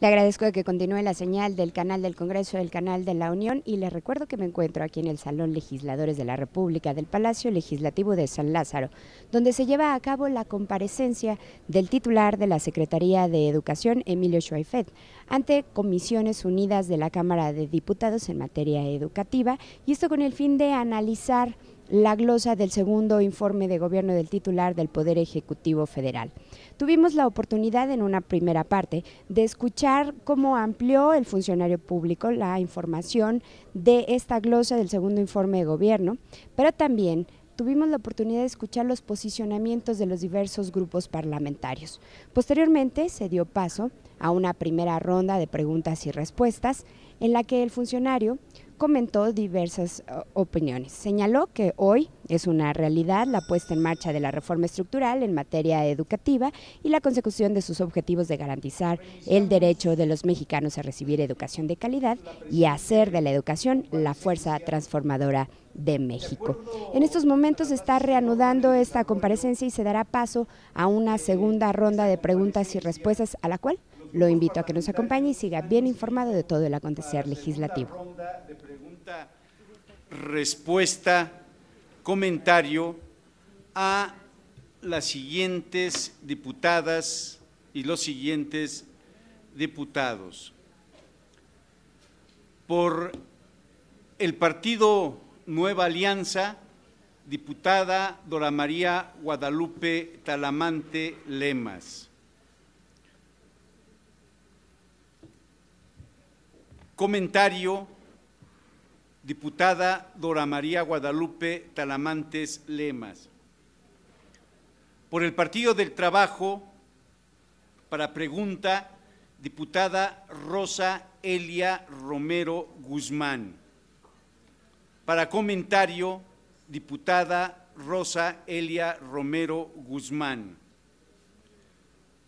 Le agradezco que continúe la señal del canal del Congreso, del canal de la Unión, y le recuerdo que me encuentro aquí en el Salón Legisladores de la República del Palacio Legislativo de San Lázaro, donde se lleva a cabo la comparecencia del titular de la Secretaría de Educación, Emilio Schweifert, ante Comisiones Unidas de la Cámara de Diputados en materia educativa, y esto con el fin de analizar la glosa del segundo informe de gobierno del titular del Poder Ejecutivo Federal. Tuvimos la oportunidad en una primera parte de escuchar cómo amplió el funcionario público la información de esta glosa del segundo informe de gobierno, pero también tuvimos la oportunidad de escuchar los posicionamientos de los diversos grupos parlamentarios. Posteriormente se dio paso a una primera ronda de preguntas y respuestas en la que el funcionario comentó diversas opiniones. Señaló que hoy es una realidad la puesta en marcha de la reforma estructural en materia educativa y la consecución de sus objetivos de garantizar el derecho de los mexicanos a recibir educación de calidad y a hacer de la educación la fuerza transformadora de México. En estos momentos se está reanudando esta comparecencia y se dará paso a una segunda ronda de preguntas y respuestas, a la cual lo invito a que nos acompañe y siga bien informado de todo el acontecer legislativo. Ronda de pregunta, respuesta, comentario a las siguientes diputadas y los siguientes diputados. Por el partido Nueva Alianza, diputada Dora María Guadalupe Talamante Lemas. Comentario, diputada Dora María Guadalupe Talamantes Lemas. Por el Partido del Trabajo, para pregunta, diputada Rosa Elia Romero Guzmán. Para comentario, diputada Rosa Elia Romero Guzmán.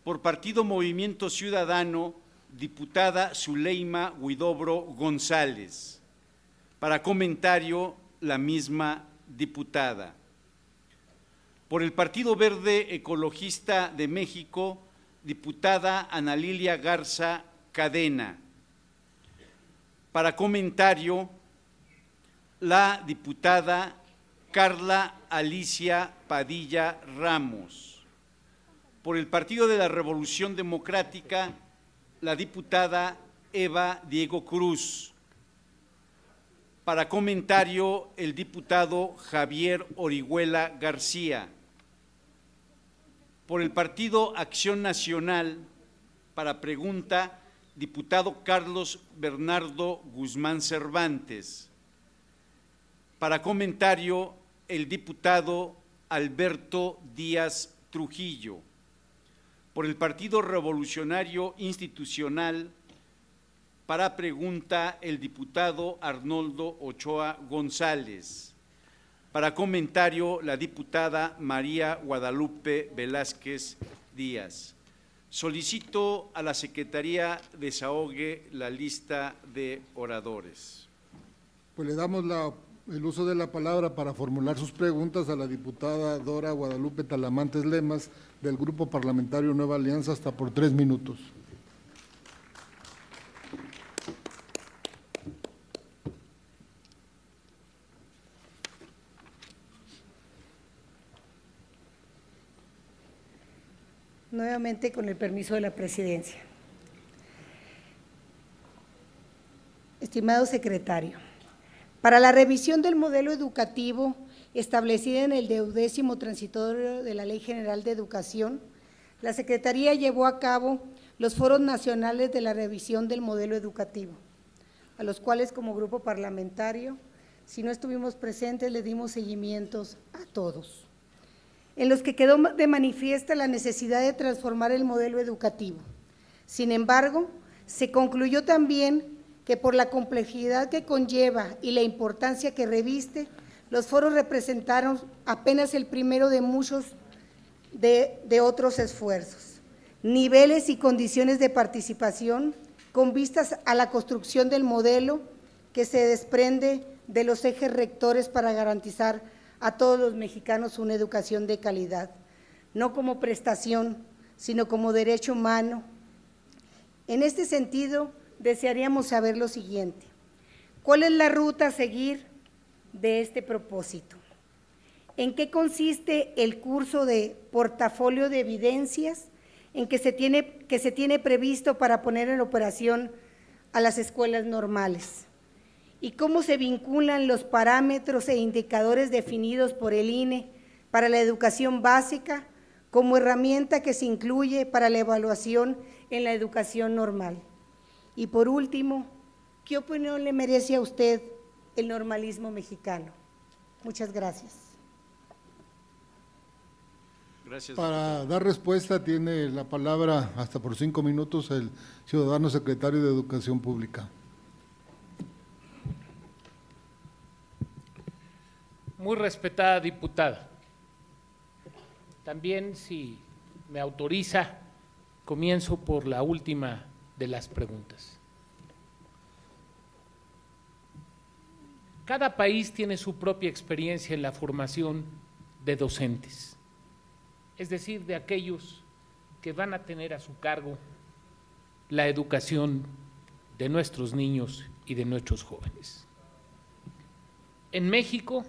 Por Partido Movimiento Ciudadano, diputada Zuleima Huidobro González. Para comentario, la misma diputada. Por el Partido Verde Ecologista de México, diputada Ana Lilia Garza Cadena. Para comentario, la diputada Carla Alicia Padilla Ramos. Por el Partido de la Revolución Democrática, la diputada Eva Diego Cruz. Para comentario, el diputado Javier Orihuela García. Por el Partido Acción Nacional, para pregunta, diputado Carlos Bernardo Guzmán Cervantes. Para comentario, el diputado Alberto Díaz Trujillo. Por el Partido Revolucionario Institucional, para pregunta, el diputado Arnoldo Ochoa González. Para comentario, la diputada María Guadalupe Velázquez Díaz. Solicito a la Secretaría desahogue la lista de oradores. Pues le damos el uso de la palabra para formular sus preguntas a la diputada Dora Guadalupe Talamantes Lemas, del Grupo Parlamentario Nueva Alianza, hasta por 3 minutos. Nuevamente, con el permiso de la presidencia. Estimado secretario, para la revisión del modelo educativo establecida en el 12º transitorio de la Ley General de Educación, la Secretaría llevó a cabo los foros nacionales de la revisión del modelo educativo, a los cuales como grupo parlamentario, si no estuvimos presentes, le dimos seguimientos a todos, en los que quedó de manifiesta la necesidad de transformar el modelo educativo. Sin embargo, se concluyó también que por la complejidad que conlleva y la importancia que reviste, los foros representaron apenas el primero de muchos de otros esfuerzos, niveles y condiciones de participación con vistas a la construcción del modelo que se desprende de los ejes rectores para garantizar a todos los mexicanos una educación de calidad, no como prestación, sino como derecho humano En este sentido, desearíamos saber lo siguiente: ¿cuál es la ruta a seguir de este propósito? ¿En qué consiste el curso de portafolio de evidencias que se tiene previsto para poner en operación a las escuelas normales? ¿Y cómo se vinculan los parámetros e indicadores definidos por el INE para la educación básica como herramienta que se incluye para la evaluación en la educación normal? Y por último, ¿qué opinión le merece a usted el normalismo mexicano? Muchas gracias. Gracias. Para dar respuesta tiene la palabra hasta por 5 minutos el ciudadano secretario de Educación Pública. Muy respetada diputada, también, si me autoriza, comienzo por la última de las preguntas. Cada país tiene su propia experiencia en la formación de docentes, es decir, de aquellos que van a tener a su cargo la educación de nuestros niños y de nuestros jóvenes. En México,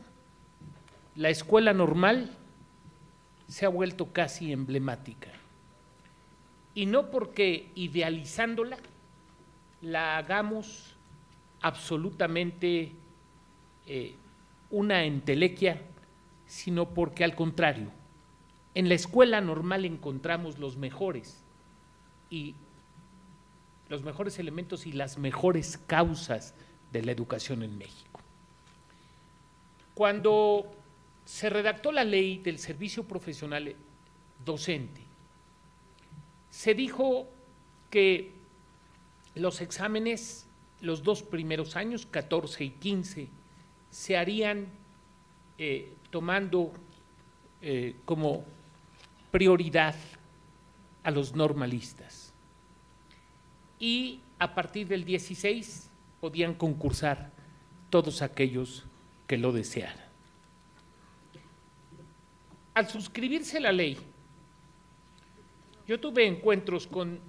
la escuela normal se ha vuelto casi emblemática, y no porque idealizándola la hagamos absolutamente una entelequia, sino porque al contrario, en la escuela normal encontramos los mejores elementos y las mejores causas de la educación en México. Cuando se redactó la ley del servicio profesional docente, se dijo que los exámenes, los 2 primeros años, 14 y 15, se harían tomando como prioridad a los normalistas, y a partir del 16 podían concursar todos aquellos que lo desearan. Al suscribirse la ley, yo tuve encuentros con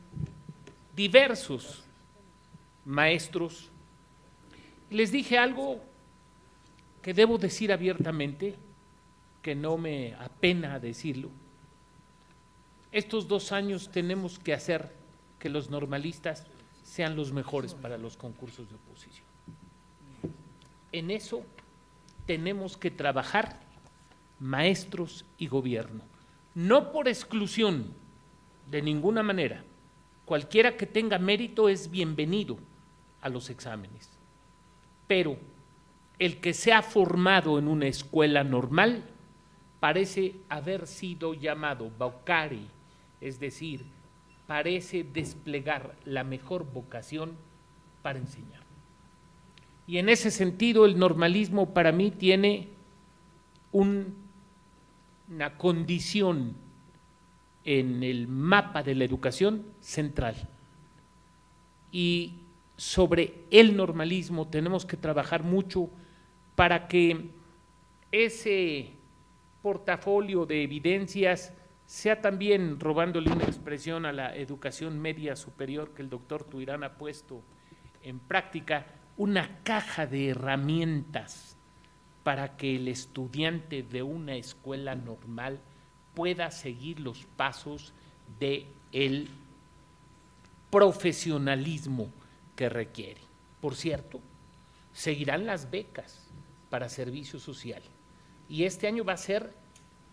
diversos maestros y les dije algo que debo decir abiertamente, que no me apena decirlo. Estos 2 años tenemos que hacer que los normalistas sean los mejores para los concursos de oposición. En eso tenemos que trabajar maestros y gobierno, no por exclusión, de ninguna manera. Cualquiera que tenga mérito es bienvenido a los exámenes, pero el que se ha formado en una escuela normal parece haber sido llamado vocari, es decir, parece desplegar la mejor vocación para enseñar. Y en ese sentido el normalismo para mí tiene una condición en el mapa de la educación central, y sobre el normalismo tenemos que trabajar mucho para que ese portafolio de evidencias sea también, robándole una expresión a la educación media superior que el doctor Tuirán ha puesto en práctica, una caja de herramientas para que el estudiante de una escuela normal pueda seguir los pasos del profesionalismo que requiere. Por cierto, seguirán las becas para servicio social, y este año va a ser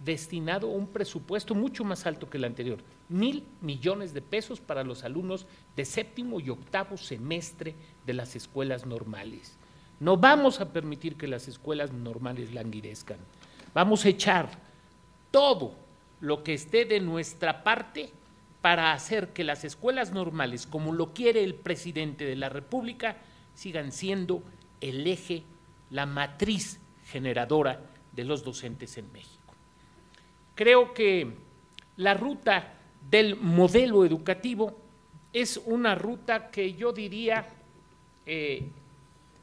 destinado un presupuesto mucho más alto que el anterior, 1,000 millones de pesos para los alumnos de 7º y 8º semestre de las escuelas normales. No vamos a permitir que las escuelas normales languidezcan. Vamos a echar todo lo que esté de nuestra parte para hacer que las escuelas normales, como lo quiere el presidente de la República, sigan siendo el eje, la matriz generadora de los docentes en México. Creo que la ruta del modelo educativo es una ruta que yo diría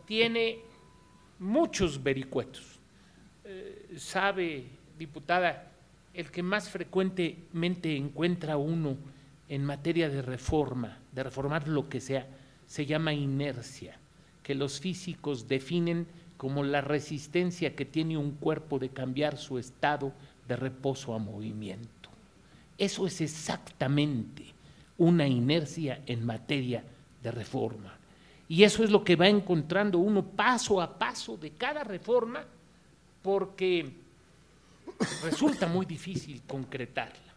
tiene muchos vericuetos. Sabe, diputada, el que más frecuentemente encuentra uno en materia de reformar lo que sea, se llama inercia, que los físicos definen como la resistencia que tiene un cuerpo de cambiar su estado de reposo a movimiento. Eso es exactamente una inercia en materia de reforma. Y eso es lo que va encontrando uno paso a paso de cada reforma, porque resulta muy difícil concretarla.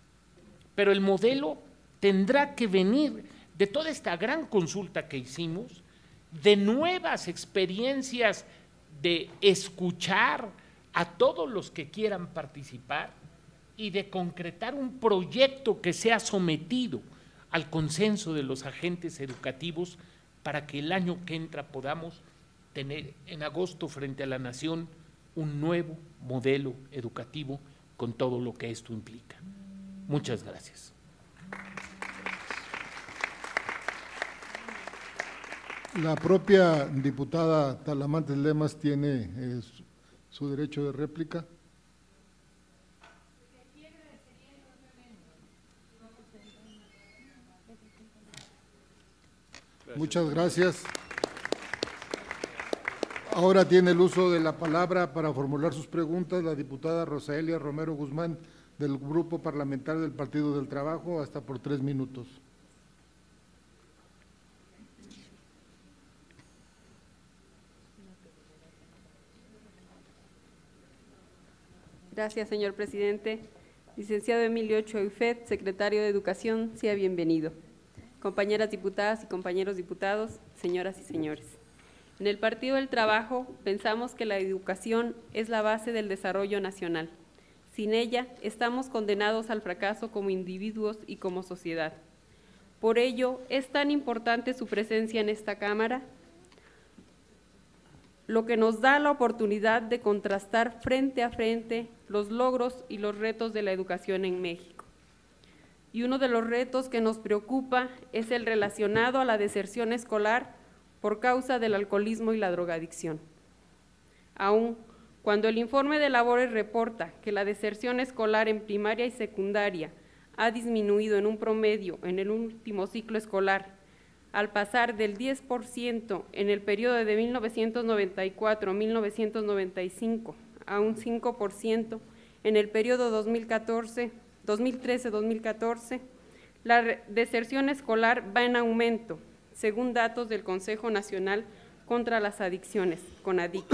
Pero el modelo tendrá que venir de toda esta gran consulta que hicimos, de nuevas experiencias de escuchar a todos los que quieran participar y de concretar un proyecto que sea sometido al consenso de los agentes educativos para que el año que entra podamos tener en agosto frente a la nación un nuevo modelo educativo con todo lo que esto implica. Muchas gracias. La propia diputada Talamantes Lemas tiene su derecho de réplica. Muchas gracias. Ahora tiene el uso de la palabra para formular sus preguntas la diputada Rosaelia Romero Guzmán, del Grupo Parlamentario del Partido del Trabajo, hasta por 3 minutos. Gracias, señor presidente. Licenciado Emilio Choifet, secretario de Educación, sea bienvenido. Compañeras diputadas y compañeros diputados, señoras y señores. En el Partido del Trabajo pensamos que la educación es la base del desarrollo nacional. Sin ella, estamos condenados al fracaso como individuos y como sociedad. Por ello, es tan importante su presencia en esta Cámara, lo que nos da la oportunidad de contrastar frente a frente los logros y los retos de la educación en México. Y uno de los retos que nos preocupa es el relacionado a la deserción escolar por causa del alcoholismo y la drogadicción. Aún cuando el informe de labores reporta que la deserción escolar en primaria y secundaria ha disminuido en un promedio en el último ciclo escolar, al pasar del 10% en el periodo de 1994 a 1995 a un 5% en el periodo 2013-2014, la deserción escolar va en aumento, según datos del Consejo Nacional contra las Adicciones, CONADIC.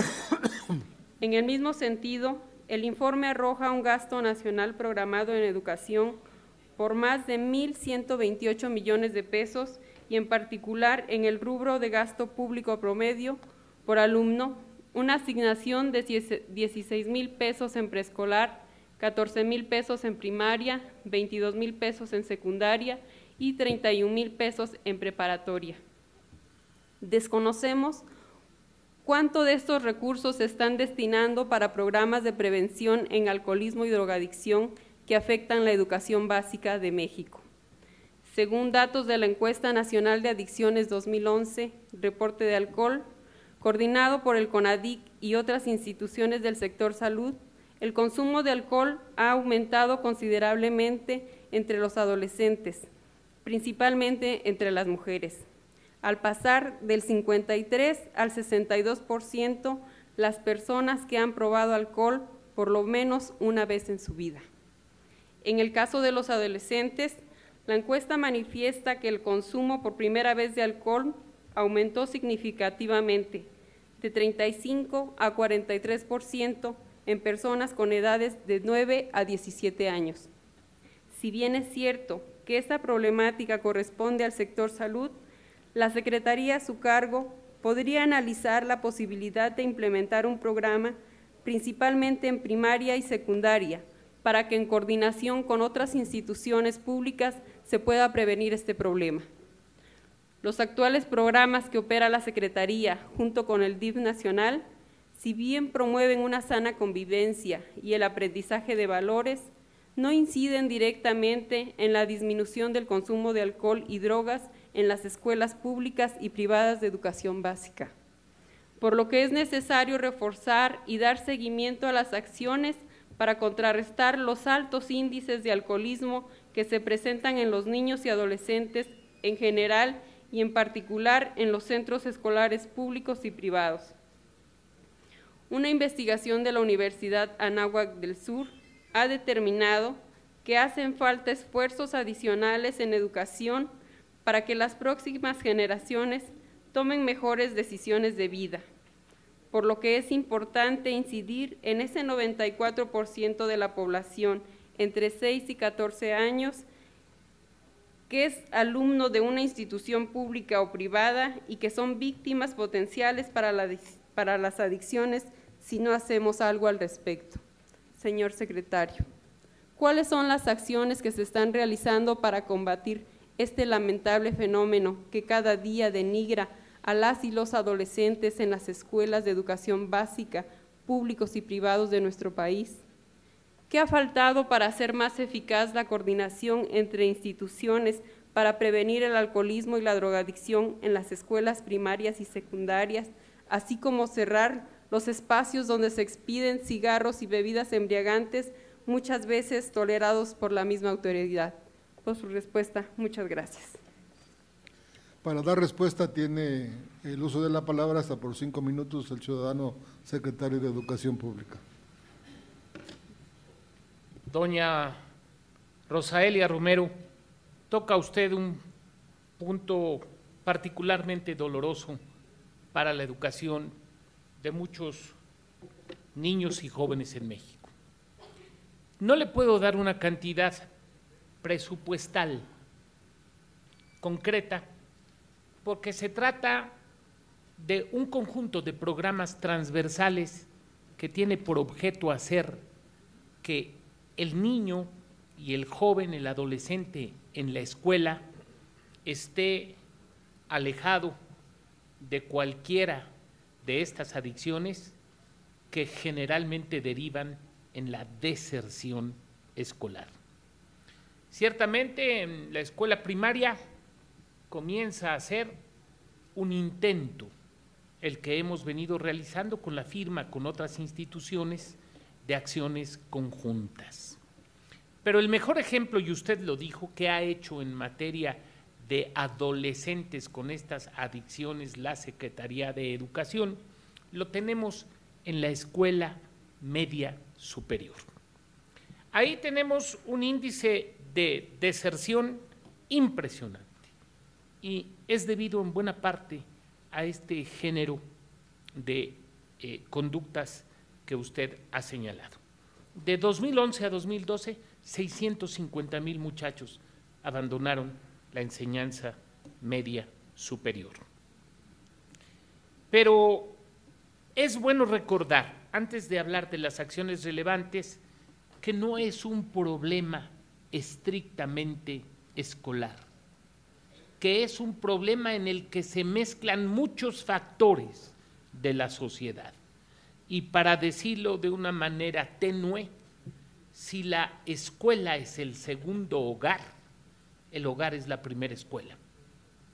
En el mismo sentido, el informe arroja un gasto nacional programado en educación por más de 1.128 millones de pesos y en particular en el rubro de gasto público promedio por alumno, una asignación de 16,000 pesos en preescolar, 14,000 pesos en primaria, 22,000 pesos en secundaria y 31,000 pesos en preparatoria. Desconocemos cuánto de estos recursos se están destinando para programas de prevención en alcoholismo y drogadicción que afectan la educación básica de México. Según datos de la Encuesta Nacional de Adicciones 2011, reporte de alcohol, coordinado por el CONADIC y otras instituciones del sector salud, el consumo de alcohol ha aumentado considerablemente entre los adolescentes, principalmente entre las mujeres, al pasar del 53 al 62% las personas que han probado alcohol por lo menos una vez en su vida. En el caso de los adolescentes, la encuesta manifiesta que el consumo por primera vez de alcohol aumentó significativamente, de 35 a 43% en personas con edades de 9 a 17 años. Si bien es cierto que esta problemática corresponde al sector salud, la Secretaría a su cargo podría analizar la posibilidad de implementar un programa, principalmente en primaria y secundaria, para que en coordinación con otras instituciones públicas se pueda prevenir este problema. Los actuales programas que opera la Secretaría junto con el DIF nacional, si bien promueven una sana convivencia y el aprendizaje de valores, no inciden directamente en la disminución del consumo de alcohol y drogas en las escuelas públicas y privadas de educación básica, por lo que es necesario reforzar y dar seguimiento a las acciones para contrarrestar los altos índices de alcoholismo que se presentan en los niños y adolescentes en general y en particular en los centros escolares públicos y privados. Una investigación de la Universidad Anáhuac del Sur ha determinado que hacen falta esfuerzos adicionales en educación para que las próximas generaciones tomen mejores decisiones de vida, por lo que es importante incidir en ese 94% de la población entre 6 y 14 años que es alumno de una institución pública o privada y que son víctimas potenciales para las adicciones si no hacemos algo al respecto. Señor secretario, ¿cuáles son las acciones que se están realizando para combatir este lamentable fenómeno que cada día denigra a las y los adolescentes en las escuelas de educación básica, públicos y privados de nuestro país? ¿Qué ha faltado para hacer más eficaz la coordinación entre instituciones para prevenir el alcoholismo y la drogadicción en las escuelas primarias y secundarias, así como cerrar los espacios donde se expiden cigarros y bebidas embriagantes, muchas veces tolerados por la misma autoridad? Por su respuesta, muchas gracias. Para dar respuesta tiene el uso de la palabra hasta por 5 minutos el ciudadano secretario de Educación Pública. Doña Rosaelia Romero, toca usted un punto particularmente doloroso para la educación de muchos niños y jóvenes en México. No le puedo dar una cantidad presupuestal concreta porque se trata de un conjunto de programas transversales que tiene por objeto hacer que el niño y el joven, el adolescente en la escuela esté alejado de cualquiera de estas adicciones que generalmente derivan en la deserción escolar. Ciertamente en la escuela primaria comienza a ser un intento el que hemos venido realizando con la firma con otras instituciones de acciones conjuntas. Pero el mejor ejemplo, y usted lo dijo, que ha hecho en materia de adolescentes con estas adicciones la Secretaría de Educación, lo tenemos en la escuela media superior. Ahí tenemos un índice de deserción impresionante y es debido en buena parte a este género de conductas que usted ha señalado. De 2011 a 2012, 650,000 muchachos abandonaron la enseñanza media superior. Pero es bueno recordar, antes de hablar de las acciones relevantes, que no es un problema estrictamente escolar, que es un problema en el que se mezclan muchos factores de la sociedad. Y para decirlo de una manera tenue, si la escuela es el segundo hogar, el hogar es la primera escuela.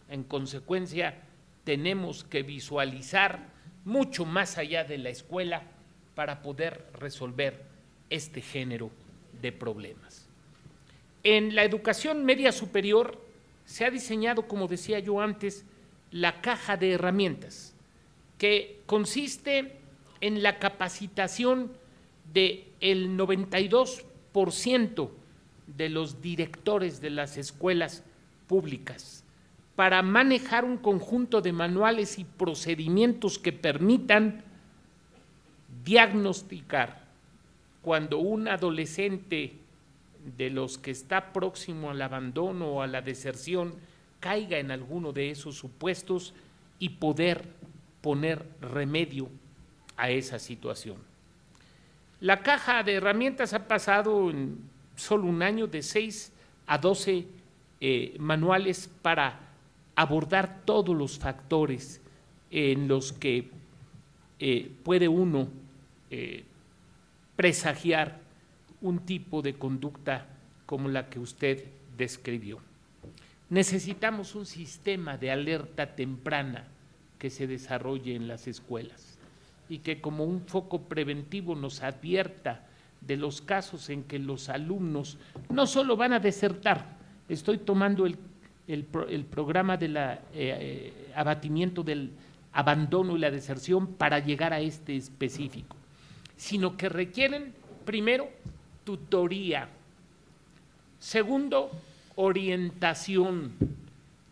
En consecuencia, tenemos que visualizar mucho más allá de la escuela para poder resolver este género de problemas. En la educación media superior se ha diseñado, como decía yo antes, la caja de herramientas, que consiste en la capacitación del 92% de los directores de las escuelas públicas para manejar un conjunto de manuales y procedimientos que permitan diagnosticar cuando un adolescente de los que está próximo al abandono o a la deserción caiga en alguno de esos supuestos y poder poner remedio a esa situación. La caja de herramientas ha pasado en solo un año de 6 a 12 manuales para abordar todos los factores en los que puede uno presagiar un tipo de conducta como la que usted describió. Necesitamos un sistema de alerta temprana que se desarrolle en las escuelas y que como un foco preventivo nos advierta de los casos en que los alumnos no solo van a desertar, estoy tomando el programa de abatimiento del abandono y la deserción para llegar a este específico, sino que requieren, primero, tutoría, segundo, orientación,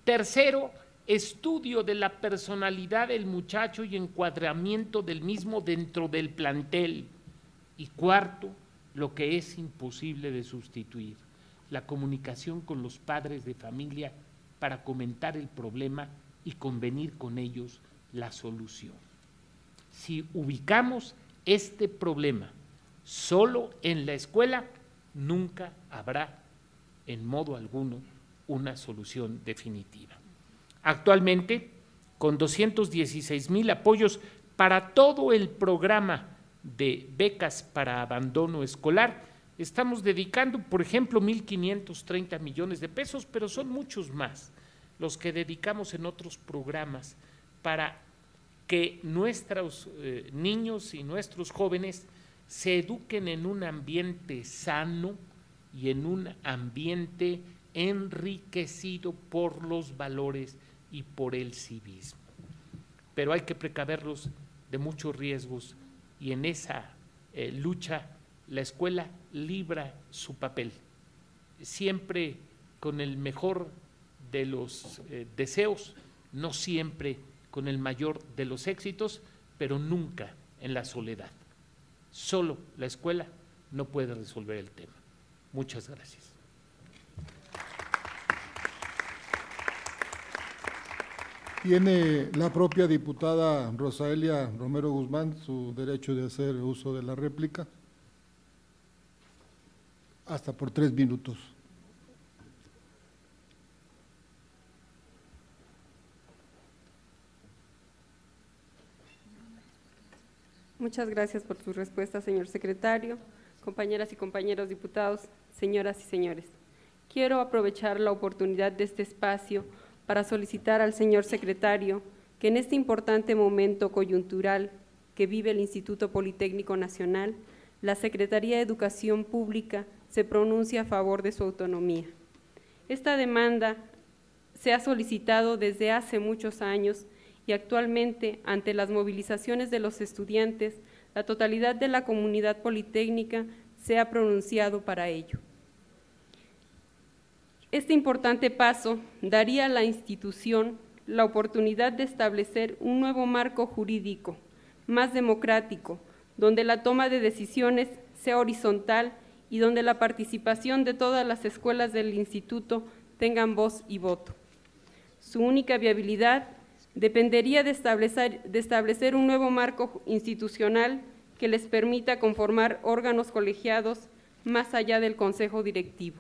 tercero, estudio de la personalidad del muchacho y encuadramiento del mismo dentro del plantel, y cuarto, lo que es imposible de sustituir, la comunicación con los padres de familia para comentar el problema y convenir con ellos la solución. Si ubicamos este problema solo en la escuela, nunca habrá en modo alguno una solución definitiva. Actualmente, con 216,000 apoyos para todo el programa de becas para abandono escolar, estamos dedicando, por ejemplo, 1.530 millones de pesos, pero son muchos más los que dedicamos en otros programas para que nuestros niños y nuestros jóvenes se eduquen en un ambiente sano y en un ambiente enriquecido por los valores y por el civismo. Pero hay que precaverlos de muchos riesgos y en esa lucha la escuela libra su papel, siempre con el mejor de los deseos, no siempre con el mayor de los éxitos, pero nunca en la soledad. Solo la escuela no puede resolver el tema. Muchas gracias. Tiene la propia diputada Rosaelia Romero Guzmán su derecho de hacer uso de la réplica. Hasta por 3 minutos. Muchas gracias por su respuesta, señor secretario. Compañeras y compañeros diputados, señoras y señores, quiero aprovechar la oportunidad de este espacio para solicitar al señor secretario que en este importante momento coyuntural que vive el Instituto Politécnico Nacional, la Secretaría de Educación Pública se pronuncie a favor de su autonomía. Esta demanda se ha solicitado desde hace muchos años y actualmente, ante las movilizaciones de los estudiantes, la totalidad de la comunidad politécnica se ha pronunciado para ello. Este importante paso daría a la institución la oportunidad de establecer un nuevo marco jurídico, más democrático, donde la toma de decisiones sea horizontal y donde la participación de todas las escuelas del instituto tengan voz y voto. Su única viabilidad dependería de establecer un nuevo marco institucional que les permita conformar órganos colegiados más allá del consejo directivo,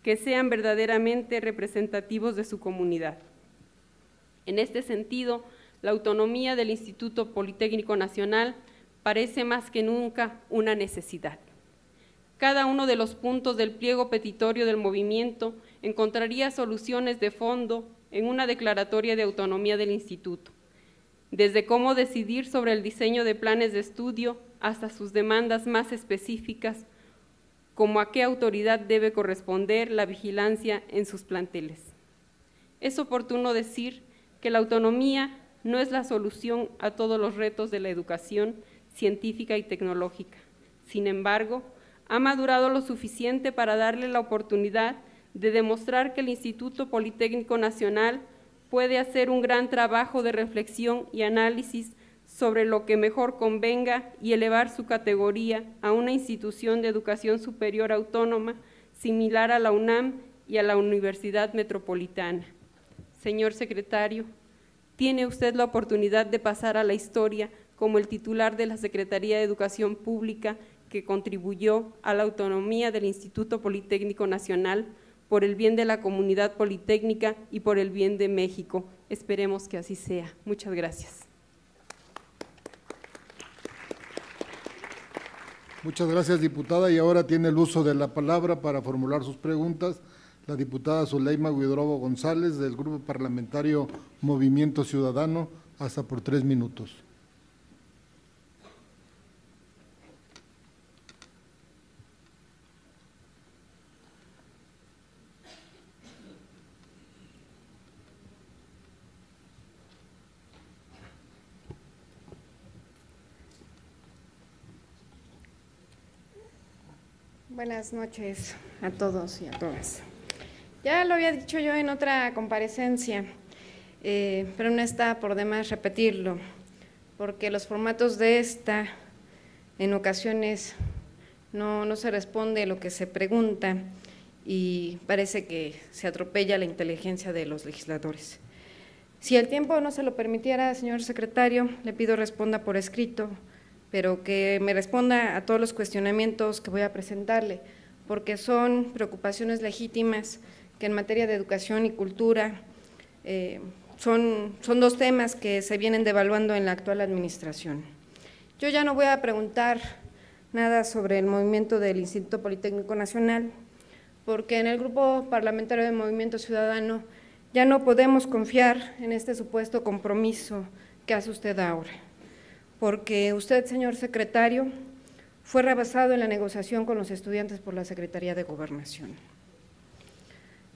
que sean verdaderamente representativos de su comunidad. En este sentido, la autonomía del Instituto Politécnico Nacional parece más que nunca una necesidad. Cada uno de los puntos del pliego petitorio del movimiento encontraría soluciones de fondo en una declaratoria de autonomía del instituto, desde cómo decidir sobre el diseño de planes de estudio hasta sus demandas más específicas, como a qué autoridad debe corresponder la vigilancia en sus planteles. Es oportuno decir que la autonomía no es la solución a todos los retos de la educación científica y tecnológica. Sin embargo, ha madurado lo suficiente para darle la oportunidad de demostrar que el Instituto Politécnico Nacional puede hacer un gran trabajo de reflexión y análisis sobre lo que mejor convenga y elevar su categoría a una institución de educación superior autónoma similar a la UNAM y a la Universidad Metropolitana. Señor secretario, tiene usted la oportunidad de pasar a la historia como el titular de la Secretaría de Educación Pública que contribuyó a la autonomía del Instituto Politécnico Nacional por el bien de la comunidad politécnica y por el bien de México. Esperemos que así sea. Muchas gracias. Muchas gracias, diputada. Y ahora tiene el uso de la palabra para formular sus preguntas la diputada Zuleima Huidrobo González, del Grupo Parlamentario Movimiento Ciudadano, hasta por 3 minutos. Buenas noches a todos y a todas. Ya lo había dicho yo en otra comparecencia, pero no está por demás repetirlo, porque los formatos de esta, en ocasiones, no se responde lo que se pregunta y parece que se atropella la inteligencia de los legisladores. Si el tiempo no se lo permitiera, señor secretario, le pido responda por escrito, pero que me responda a todos los cuestionamientos que voy a presentarle, porque son preocupaciones legítimas que en materia de educación y cultura son dos temas que se vienen devaluando en la actual administración. Yo ya no voy a preguntar nada sobre el movimiento del Instituto Politécnico Nacional, porque en el Grupo Parlamentario de Movimiento Ciudadano ya no podemos confiar en este supuesto compromiso que hace usted ahora, porque usted, señor secretario, fue rebasado en la negociación con los estudiantes por la Secretaría de Gobernación.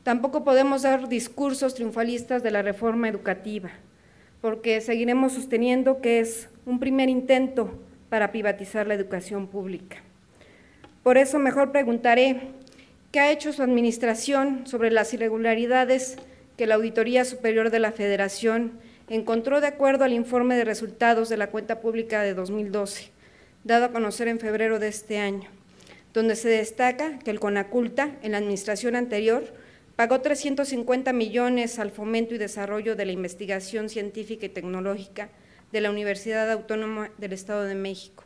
Tampoco podemos dar discursos triunfalistas de la reforma educativa, porque seguiremos sosteniendo que es un primer intento para privatizar la educación pública. Por eso mejor preguntaré, ¿qué ha hecho su administración sobre las irregularidades que la Auditoría Superior de la Federación encontró de acuerdo al informe de resultados de la cuenta pública de 2012, dado a conocer en febrero de este año, donde se destaca que el CONACULTA, en la administración anterior, pagó 350 millones al fomento y desarrollo de la investigación científica y tecnológica de la Universidad Autónoma del Estado de México,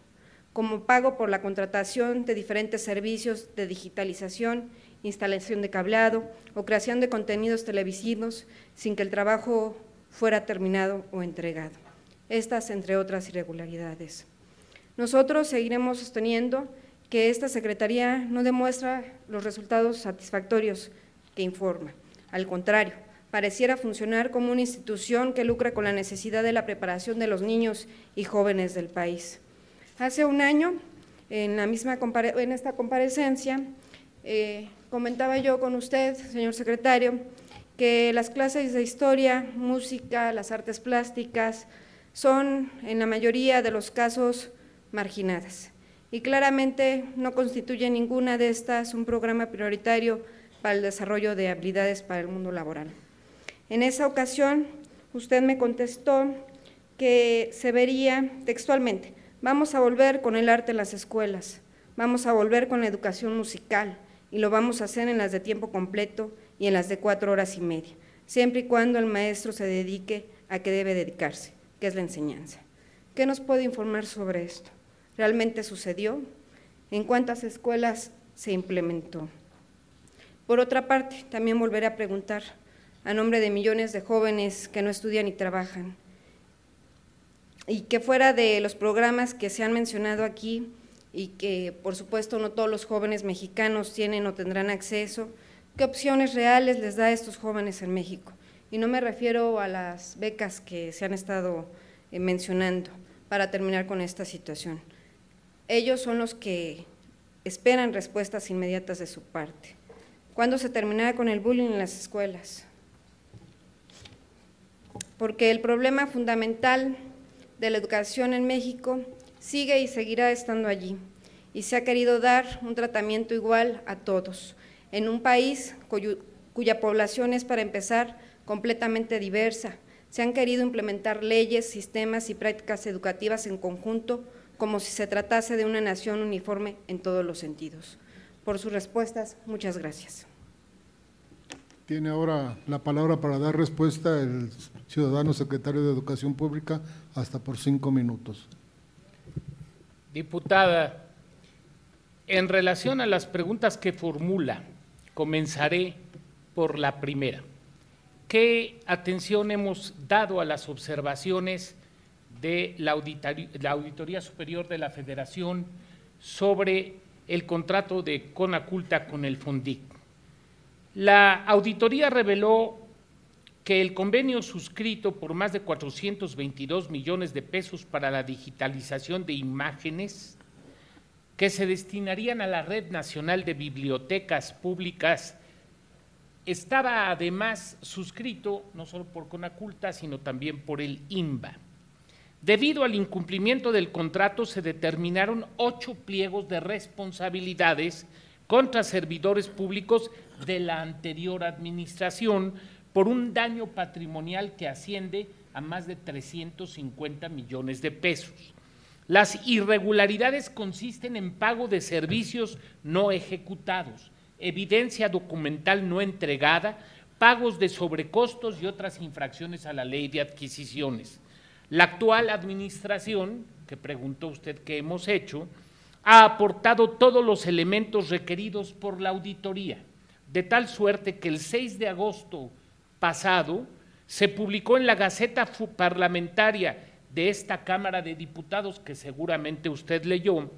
como pago por la contratación de diferentes servicios de digitalización, instalación de cableado o creación de contenidos televisivos sin que el trabajo fuera terminado o entregado. Estas, entre otras irregularidades. Nosotros seguiremos sosteniendo que esta Secretaría no demuestra los resultados satisfactorios que informa. Al contrario, pareciera funcionar como una institución que lucra con la necesidad de la preparación de los niños y jóvenes del país. Hace un año, en esta comparecencia, comentaba yo con usted, señor secretario, que las clases de historia, música, las artes plásticas son en la mayoría de los casos marginadas y claramente no constituye ninguna de estas un programa prioritario para el desarrollo de habilidades para el mundo laboral. En esa ocasión, usted me contestó que se vería textualmente, vamos a volver con el arte en las escuelas, vamos a volver con la educación musical y lo vamos a hacer en las de tiempo completo y en las de 4 horas y media, siempre y cuando el maestro se dedique a que debe dedicarse, que es la enseñanza. ¿Qué nos puede informar sobre esto? ¿Realmente sucedió? ¿En cuántas escuelas se implementó? Por otra parte, también volveré a preguntar, a nombre de millones de jóvenes que no estudian ni trabajan, y que fuera de los programas que se han mencionado aquí, y que por supuesto no todos los jóvenes mexicanos tienen o tendrán acceso, ¿qué opciones reales les da a estos jóvenes en México? Y no me refiero a las becas que se han estado mencionando para terminar con esta situación. Ellos son los que esperan respuestas inmediatas de su parte. ¿Cuándo se terminará con el bullying en las escuelas? Porque el problema fundamental de la educación en México sigue y seguirá estando allí, y se ha querido dar un tratamiento igual a todos, en un país cuya población es, para empezar, completamente diversa. Se han querido implementar leyes, sistemas y prácticas educativas en conjunto, como si se tratase de una nación uniforme en todos los sentidos. Por sus respuestas, muchas gracias. Tiene ahora la palabra para dar respuesta el ciudadano secretario de Educación Pública, hasta por 5 minutos. Diputada, en relación a las preguntas que formula, comenzaré por la primera. ¿Qué atención hemos dado a las observaciones de la Auditoría Superior de la Federación sobre el contrato de CONACULTA con el FONDIC? La auditoría reveló que el convenio suscrito por más de 422 millones de pesos para la digitalización de imágenes que se destinarían a la Red Nacional de Bibliotecas Públicas estaba además suscrito no solo por CONACULTA, sino también por el INBA. Debido al incumplimiento del contrato, se determinaron 8 pliegos de responsabilidades contra servidores públicos de la anterior administración por un daño patrimonial que asciende a más de 350 millones de pesos. Las irregularidades consisten en pago de servicios no ejecutados, evidencia documental no entregada, pagos de sobrecostos y otras infracciones a la ley de adquisiciones. La actual administración, que preguntó usted qué hemos hecho, ha aportado todos los elementos requeridos por la auditoría, de tal suerte que el 6 de agosto pasado se publicó en la Gaceta Parlamentaria de esta Cámara de Diputados, que seguramente usted leyó,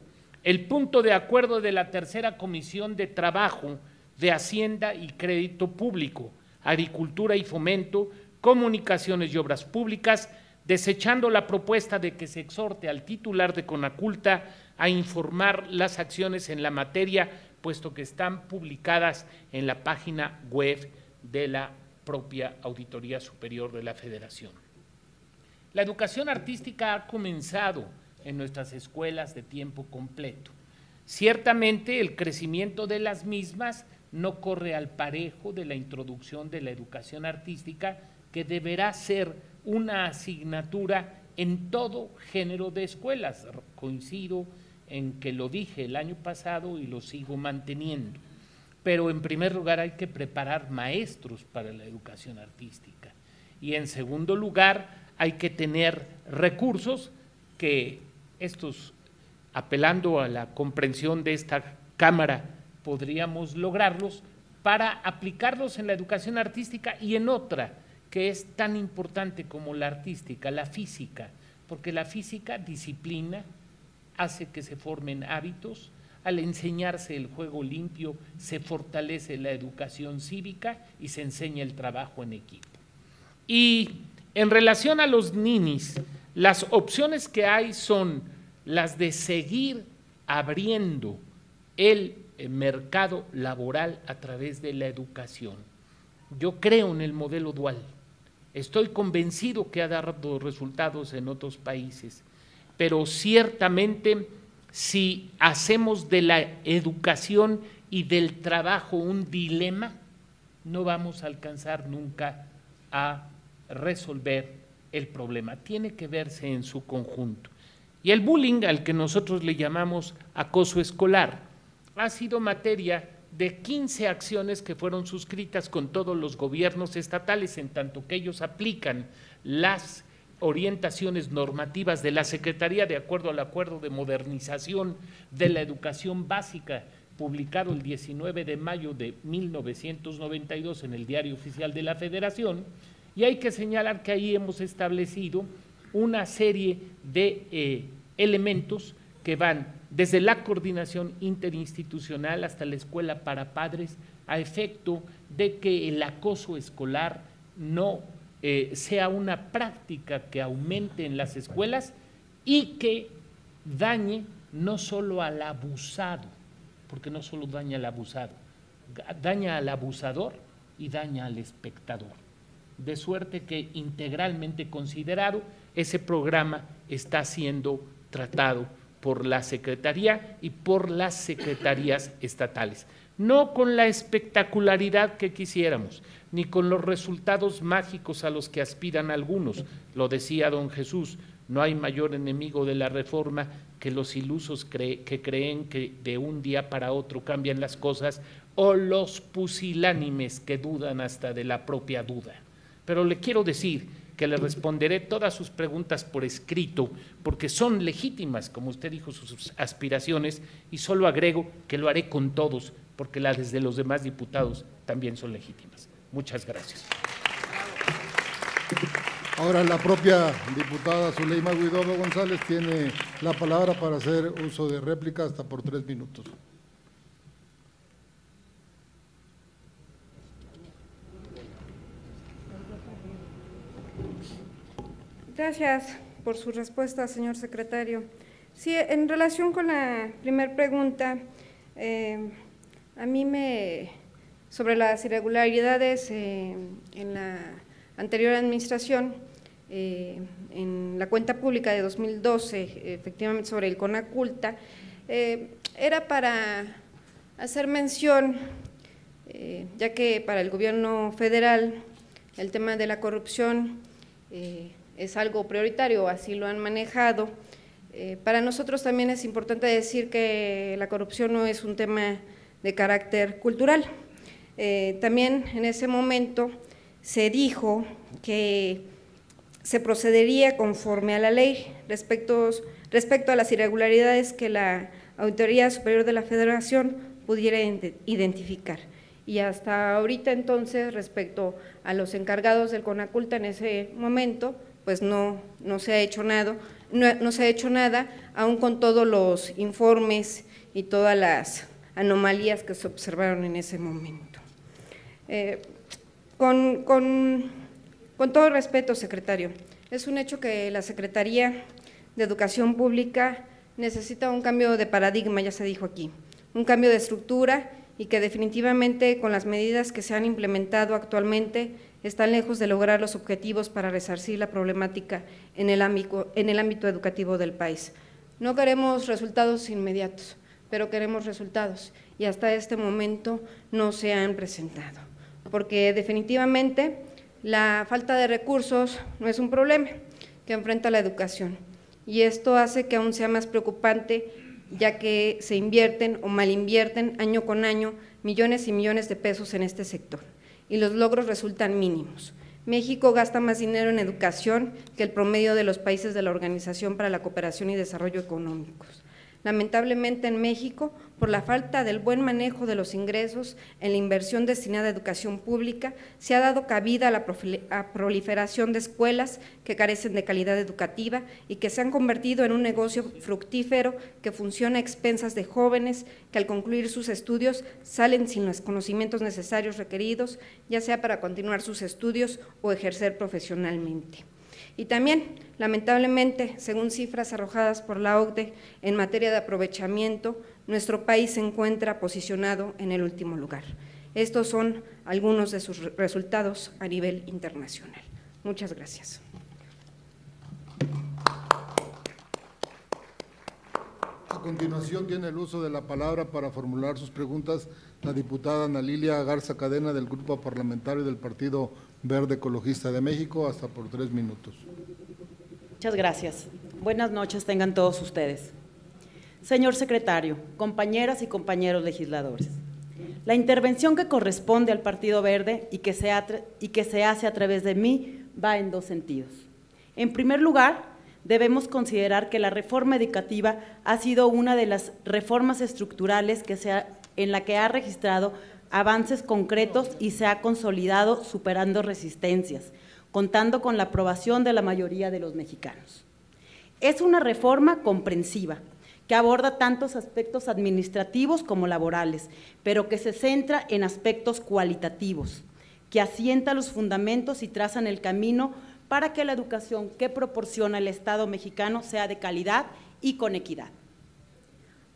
el punto de acuerdo de la tercera Comisión de Trabajo, de Hacienda y Crédito Público, Agricultura y Fomento, Comunicaciones y Obras Públicas, desechando la propuesta de que se exhorte al titular de Conaculta a informar las acciones en la materia, puesto que están publicadas en la página web de la propia Auditoría Superior de la Federación. La educación artística ha comenzado en nuestras escuelas de tiempo completo. Ciertamente el crecimiento de las mismas no corre al parejo de la introducción de la educación artística, que deberá ser una asignatura en todo género de escuelas. Coincido en que lo dije el año pasado y lo sigo manteniendo. Pero en primer lugar hay que preparar maestros para la educación artística y en segundo lugar hay que tener recursos que estos, apelando a la comprensión de esta Cámara, podríamos lograrlos para aplicarlos en la educación artística y en otra que es tan importante como la artística, la física, porque la física disciplina, hace que se formen hábitos. Al enseñarse el juego limpio se fortalece la educación cívica y se enseña el trabajo en equipo. Y en relación a los ninis, las opciones que hay son las de seguir abriendo el mercado laboral a través de la educación. Yo creo en el modelo dual, estoy convencido que ha dado resultados en otros países, pero ciertamente si hacemos de la educación y del trabajo un dilema, no vamos a alcanzar nunca a resolver el problema. Tiene que verse en su conjunto. Y el bullying, al que nosotros le llamamos acoso escolar, ha sido materia de 15 acciones que fueron suscritas con todos los gobiernos estatales, en tanto que ellos aplican las orientaciones normativas de la Secretaría de acuerdo al Acuerdo de Modernización de la Educación Básica, publicado el 19 de mayo de 1992 en el Diario Oficial de la Federación, y hay que señalar que ahí hemos establecido una serie de elementos que van desde la coordinación interinstitucional hasta la escuela para padres, a efecto de que el acoso escolar no sea una práctica que aumente en las escuelas y que dañe no solo al abusado, porque no solo daña al abusado, daña al abusador y daña al espectador. De suerte que integralmente considerado, ese programa está siendo tratado por la Secretaría y por las secretarías estatales. No con la espectacularidad que quisiéramos, ni con los resultados mágicos a los que aspiran algunos. Lo decía don Jesús, no hay mayor enemigo de la reforma que los ilusos que creen que de un día para otro cambian las cosas, o los pusilánimes que dudan hasta de la propia duda. Pero le quiero decir que le responderé todas sus preguntas por escrito, porque son legítimas, como usted dijo, sus aspiraciones, y solo agrego que lo haré con todos, porque las de los demás diputados también son legítimas. Muchas gracias. Ahora la propia diputada Zuleima Huidobro González tiene la palabra para hacer uso de réplica hasta por 3 minutos. Gracias por su respuesta, señor secretario. Sí, en relación con la primera pregunta, a mí sobre las irregularidades en la anterior administración, en la cuenta pública de 2012, efectivamente sobre el Conaculta, era para hacer mención, ya que para el gobierno federal el tema de la corrupción es algo prioritario, así lo han manejado. Para nosotros también es importante decir que la corrupción no es un tema de carácter cultural. También en ese momento se dijo que se procedería conforme a la ley respecto a las irregularidades que la Auditoría Superior de la Federación pudiera identificar. Y hasta ahorita entonces, respecto a los encargados del CONACULTA en ese momento, pues no se ha hecho nada, aún con todos los informes y todas las anomalías que se observaron en ese momento. Con todo respeto, secretario, es un hecho que la Secretaría de Educación Pública necesita un cambio de paradigma, ya se dijo aquí, un cambio de estructura, y que definitivamente con las medidas que se han implementado actualmente están lejos de lograr los objetivos para resarcir la problemática en el ámbito educativo del país. No queremos resultados inmediatos, pero queremos resultados, y hasta este momento no se han presentado, porque definitivamente la falta de recursos no es un problema que enfrenta la educación, y esto hace que aún sea más preocupante, ya que se invierten o malinvierten año con año millones y millones de pesos en este sector, y los logros resultan mínimos. México gasta más dinero en educación que el promedio de los países de la Organización para la Cooperación y Desarrollo Económicos. Lamentablemente en México, por la falta del buen manejo de los ingresos en la inversión destinada a educación pública, se ha dado cabida a la proliferación de escuelas que carecen de calidad educativa y que se han convertido en un negocio fructífero que funciona a expensas de jóvenes que al concluir sus estudios salen sin los conocimientos necesarios requeridos, ya sea para continuar sus estudios o ejercer profesionalmente. Y también, lamentablemente, según cifras arrojadas por la OCDE en materia de aprovechamiento, nuestro país se encuentra posicionado en el último lugar. Estos son algunos de sus resultados a nivel internacional. Muchas gracias. A continuación tiene el uso de la palabra para formular sus preguntas la diputada Ana Lilia Garza Cadena del Grupo Parlamentario del Partido Verde Ecologista de México, hasta por 3 minutos. Muchas gracias. Buenas noches tengan todos ustedes. Señor secretario, compañeras y compañeros legisladores, la intervención que corresponde al Partido Verde y que se hace a través de mí va en 2 sentidos. En primer lugar, debemos considerar que la reforma educativa ha sido una de las reformas estructurales en la que ha registrado avances concretos y se ha consolidado superando resistencias, contando con la aprobación de la mayoría de los mexicanos. Es una reforma comprensiva, que aborda tantos aspectos administrativos como laborales, pero que se centra en aspectos cualitativos, que asienta los fundamentos y trazan el camino para que la educación que proporciona el Estado mexicano sea de calidad y con equidad.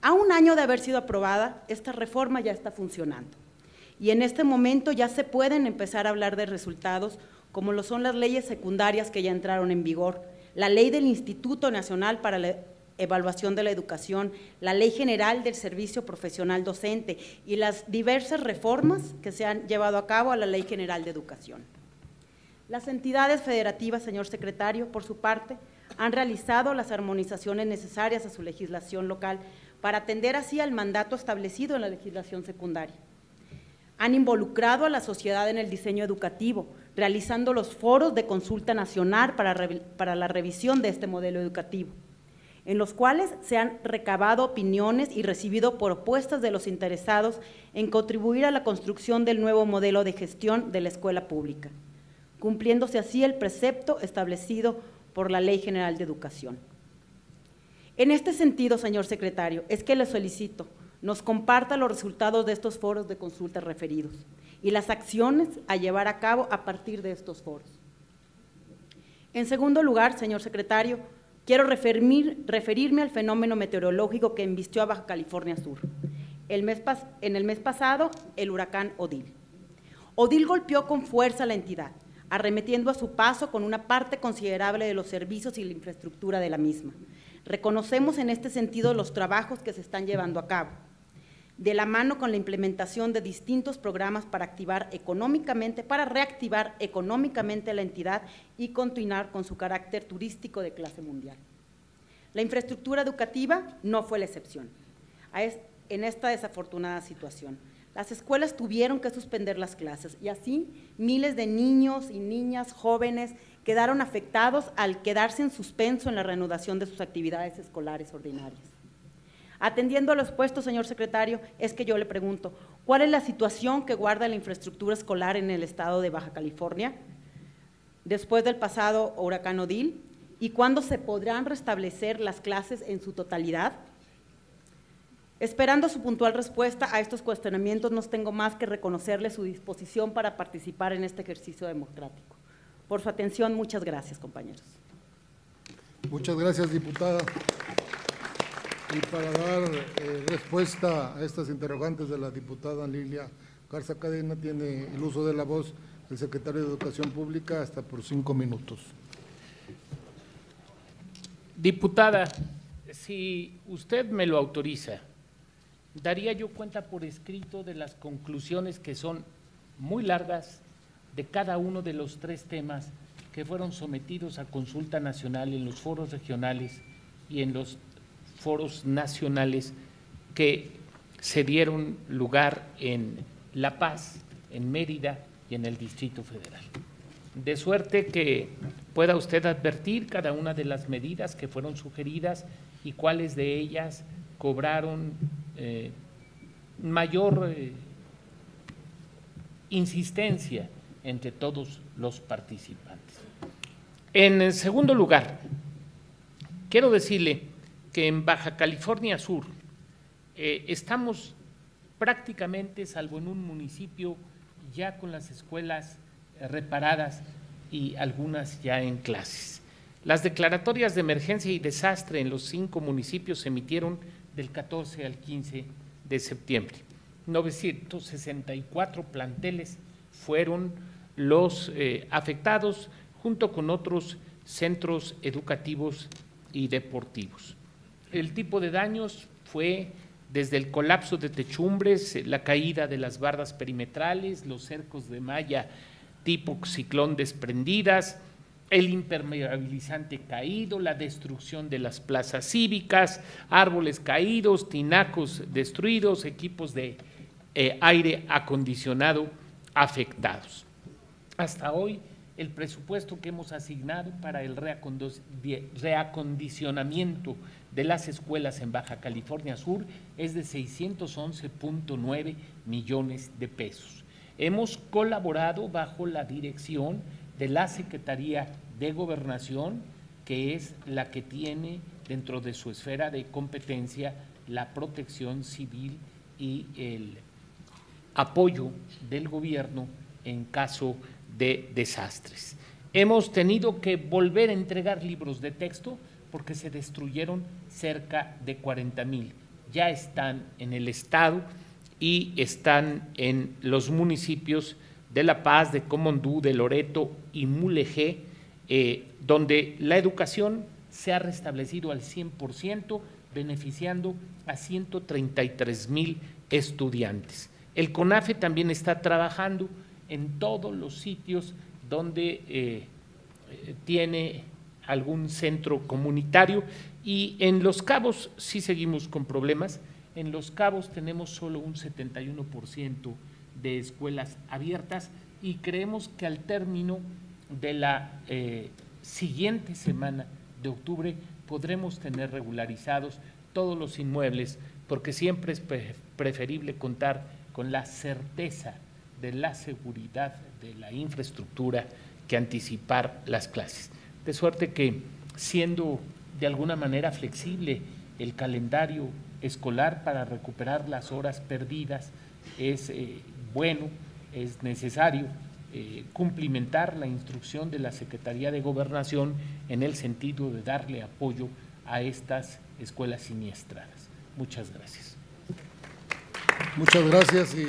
A un año de haber sido aprobada, esta reforma ya está funcionando, y en este momento ya se pueden empezar a hablar de resultados como lo son las leyes secundarias que ya entraron en vigor, la ley del Instituto Nacional para la Evaluación de la Educación, la Ley General del Servicio Profesional Docente y las diversas reformas que se han llevado a cabo a la Ley General de Educación. Las entidades federativas, señor secretario, por su parte, han realizado las armonizaciones necesarias a su legislación local para atender así al mandato establecido en la legislación secundaria. Han involucrado a la sociedad en el diseño educativo, realizando los foros de consulta nacional para la revisión de este modelo educativo, en los cuales se han recabado opiniones y recibido propuestas de los interesados en contribuir a la construcción del nuevo modelo de gestión de la escuela pública, cumpliéndose así el precepto establecido por la Ley General de Educación. En este sentido, señor secretario, es que le solicito nos comparta los resultados de estos foros de consulta referidos y las acciones a llevar a cabo a partir de estos foros. En segundo lugar, señor secretario, quiero referirme al fenómeno meteorológico que embistió a Baja California Sur. En el mes pasado, el huracán Odil. Odil golpeó con fuerza a la entidad, arremetiendo a su paso con una parte considerable de los servicios y la infraestructura de la misma. Reconocemos en este sentido los trabajos que se están llevando a cabo. de la mano con la implementación de distintos programas para reactivar económicamente la entidad y continuar con su carácter turístico de clase mundial. La infraestructura educativa no fue la excepción en esta desafortunada situación. Las escuelas tuvieron que suspender las clases y así miles de niños y niñas jóvenes quedaron afectados al quedarse en suspenso en la reanudación de sus actividades escolares ordinarias. Atendiendo a lo expuesto, señor secretario, es que yo le pregunto, ¿cuál es la situación que guarda la infraestructura escolar en el estado de Baja California después del pasado huracán Odil? ¿Y cuándo se podrán restablecer las clases en su totalidad? Esperando su puntual respuesta a estos cuestionamientos, no tengo más que reconocerle su disposición para participar en este ejercicio democrático. Por su atención, muchas gracias, compañeros. Muchas gracias, diputada. Y para dar respuesta a estas interrogantes de la diputada Lilia Garza Cadena, tiene el uso de la voz el secretario de Educación Pública hasta por 5 minutos. Diputada, si usted me lo autoriza, daría yo cuenta por escrito de las conclusiones, que son muy largas, de cada uno de los 3 temas que fueron sometidos a consulta nacional en los foros regionales y en los foros nacionales que se dieron lugar en La Paz, en Mérida y en el Distrito Federal. De suerte que pueda usted advertir cada una de las medidas que fueron sugeridas y cuáles de ellas cobraron mayor insistencia entre todos los participantes. En segundo lugar, quiero decirle que en Baja California Sur estamos prácticamente, salvo en un municipio, ya con las escuelas reparadas y algunas ya en clases. Las declaratorias de emergencia y desastre en los 5 municipios se emitieron del 14 al 15 de septiembre. 964 planteles fueron los afectados, junto con otros centros educativos y deportivos. El tipo de daños fue desde el colapso de techumbres, la caída de las bardas perimetrales, los cercos de malla tipo ciclón desprendidas, el impermeabilizante caído, la destrucción de las plazas cívicas, árboles caídos, tinacos destruidos, equipos de aire acondicionado afectados. Hasta hoy, el presupuesto que hemos asignado para el reacondicionamiento de las escuelas en Baja California Sur es de 611.9 millones de pesos. Hemos colaborado bajo la dirección de la Secretaría de Gobernación, que es la que tiene dentro de su esfera de competencia la protección civil y el apoyo del gobierno en caso de desastres. Hemos tenido que volver a entregar libros de texto porque se destruyeron cerca de 40,000. Ya están en el estado y están en los municipios de La Paz, de Comondú, de Loreto y Mulegé, donde la educación se ha restablecido al 100%, beneficiando a 133,000 estudiantes. El CONAFE también está trabajando en todos los sitios donde tiene algún centro comunitario, y en Los Cabos sí seguimos con problemas. En Los Cabos tenemos solo un 71% de escuelas abiertas y creemos que al término de la siguiente semana de octubre podremos tener regularizados todos los inmuebles, porque siempre es preferible contar con la certeza de la seguridad de la infraestructura que anticipar las clases. De suerte que, siendo de alguna manera flexible el calendario escolar para recuperar las horas perdidas, es bueno, es necesario cumplimentar la instrucción de la Secretaría de Gobernación en el sentido de darle apoyo a estas escuelas siniestradas. Muchas gracias. Muchas gracias, y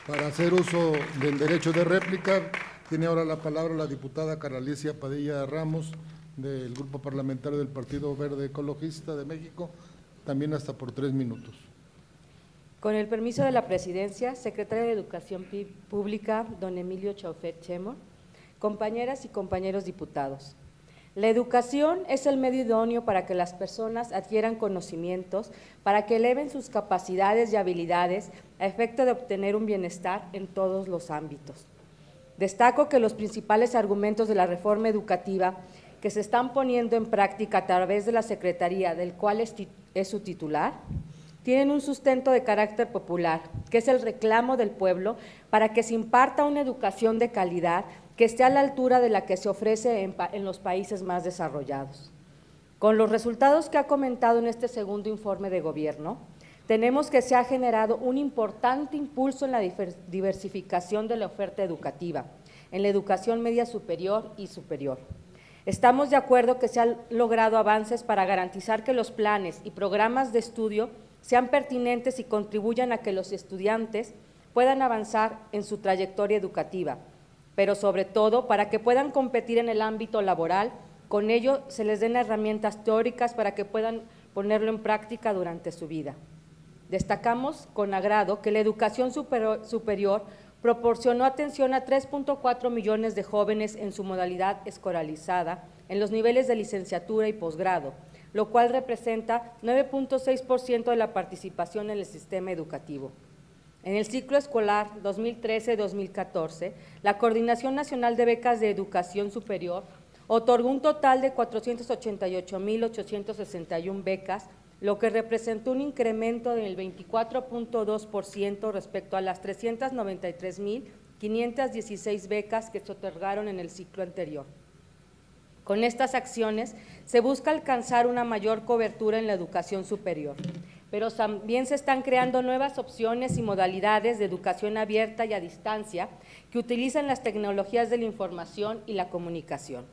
para hacer uso del derecho de réplica, tiene ahora la palabra la diputada Carla Alicia Padilla Ramos, del Grupo Parlamentario del Partido Verde Ecologista de México, también hasta por 3 minutos. Con el permiso de la Presidencia, Secretario de Educación Pública, don Emilio Chaufet Chemo, compañeras y compañeros diputados. La educación es el medio idóneo para que las personas adquieran conocimientos, para que eleven sus capacidades y habilidades a efecto de obtener un bienestar en todos los ámbitos. Destaco que los principales argumentos de la reforma educativa que se están poniendo en práctica a través de la Secretaría, del cual es su titular, tienen un sustento de carácter popular, que es el reclamo del pueblo para que se imparta una educación de calidad que esté a la altura de la que se ofrece en los países más desarrollados. Con los resultados que ha comentado en este segundo informe de gobierno, tenemos que se ha generado un importante impulso en la diversificación de la oferta educativa, en la educación media superior y superior. Estamos de acuerdo que se han logrado avances para garantizar que los planes y programas de estudio sean pertinentes y contribuyan a que los estudiantes puedan avanzar en su trayectoria educativa, pero sobre todo para que puedan competir en el ámbito laboral, con ello se les den herramientas teóricas para que puedan ponerlo en práctica durante su vida. Destacamos con agrado que la educación superior proporcionó atención a 3.4 millones de jóvenes en su modalidad escolarizada en los niveles de licenciatura y posgrado, lo cual representa 9.6% de la participación en el sistema educativo. En el ciclo escolar 2013-2014, la Coordinación Nacional de Becas de Educación Superior otorgó un total de 488.861 becas, lo que representó un incremento del 24.2% respecto a las 393.516 becas que se otorgaron en el ciclo anterior. Con estas acciones se busca alcanzar una mayor cobertura en la educación superior, pero también se están creando nuevas opciones y modalidades de educación abierta y a distancia que utilizan las tecnologías de la información y la comunicación.